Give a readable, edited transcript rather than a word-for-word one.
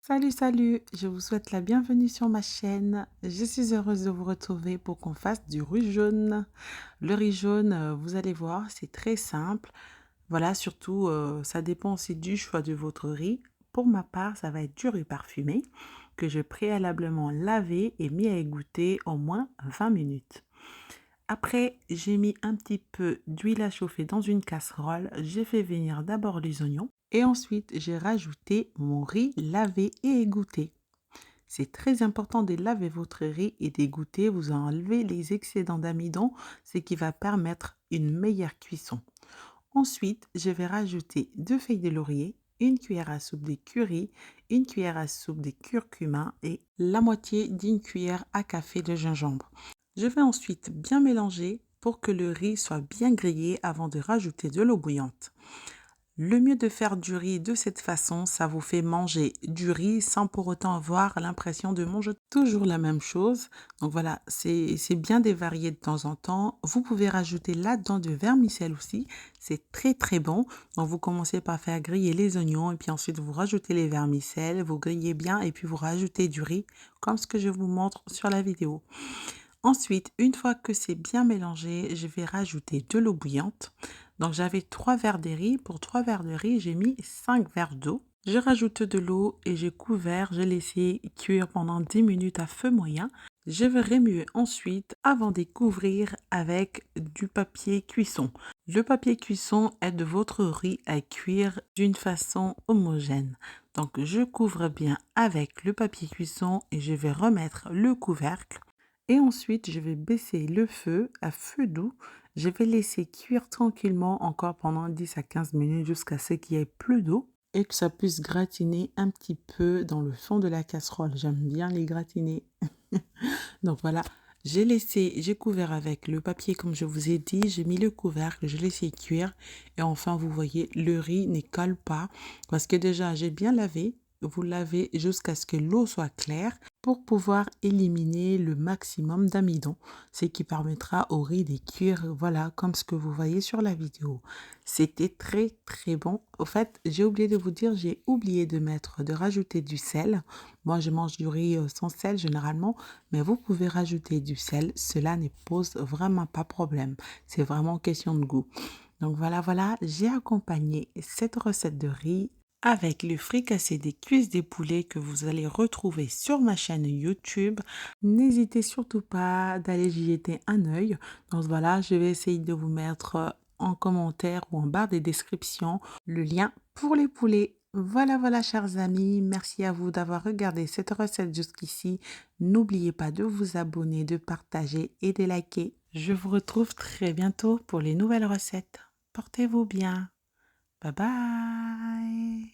Salut, salut, je vous souhaite la bienvenue sur ma chaîne. Je suis heureuse de vous retrouver pour qu'on fasse du riz jaune. Le riz jaune, vous allez voir, c'est très simple. Voilà, surtout, ça dépend aussi du choix de votre riz. Pour ma part, ça va être du riz parfumé que j'ai préalablement lavé et mis à égoutter au moins 20 minutes. Après, j'ai mis un petit peu d'huile à chauffer dans une casserole. J'ai fait venir d'abord les oignons et ensuite j'ai rajouté mon riz lavé et égoutté. C'est très important de laver votre riz et d'égoutter. Vous enlevez les excédents d'amidon, ce qui va permettre une meilleure cuisson. Ensuite, je vais rajouter 2 feuilles de laurier, une cuillère à soupe de curry, une cuillère à soupe de curcuma et la moitié d'une cuillère à café de gingembre. Je vais ensuite bien mélanger pour que le riz soit bien grillé avant de rajouter de l'eau bouillante. Le mieux de faire du riz de cette façon, ça vous fait manger du riz sans pour autant avoir l'impression de manger toujours la même chose. Donc voilà, c'est bien de varier de temps en temps. Vous pouvez rajouter là-dedans du vermicelle aussi. C'est très très bon. Donc vous commencez par faire griller les oignons et puis ensuite vous rajoutez les vermicelles, vous grillez bien et puis vous rajoutez du riz comme ce que je vous montre sur la vidéo. Ensuite, une fois que c'est bien mélangé, je vais rajouter de l'eau bouillante. Donc j'avais 3 verres de riz. Pour 3 verres de riz, j'ai mis 5 verres d'eau. Je rajoute de l'eau et j'ai couvert, j'ai laissé cuire pendant 10 minutes à feu moyen. Je vais remuer ensuite avant de couvrir avec du papier cuisson. Le papier cuisson aide votre riz à cuire d'une façon homogène. Donc je couvre bien avec le papier cuisson et je vais remettre le couvercle. Et ensuite, je vais baisser le feu à feu doux. Je vais laisser cuire tranquillement encore pendant 10 à 15 minutes jusqu'à ce qu'il y ait plus d'eau et que ça puisse gratiner un petit peu dans le fond de la casserole. J'aime bien les gratiner. Donc voilà, j'ai couvert avec le papier comme je vous ai dit, j'ai mis le couvercle, je laissé cuire et enfin vous voyez, le riz ne colle pas parce que déjà j'ai bien lavé. Vous lavez jusqu'à ce que l'eau soit claire pour pouvoir éliminer le maximum d'amidon, ce qui permettra au riz de cuire, voilà, comme ce que vous voyez sur la vidéo. C'était très très bon. Au fait, j'ai oublié de vous dire, j'ai oublié de rajouter du sel. Moi, je mange du riz sans sel généralement, mais vous pouvez rajouter du sel. Cela ne pose vraiment pas problème. C'est vraiment question de goût. Donc voilà, j'ai accompagné cette recette de riz avec le fricassé des cuisses des poulets que vous allez retrouver sur ma chaîne YouTube. N'hésitez surtout pas d'aller y jeter un œil. Donc voilà, je vais essayer de vous mettre en commentaire ou en barre des descriptions le lien pour les poulets. Voilà, chers amis, merci à vous d'avoir regardé cette recette jusqu'ici. N'oubliez pas de vous abonner, de partager et de liker. Je vous retrouve très bientôt pour les nouvelles recettes. Portez-vous bien. Bye bye.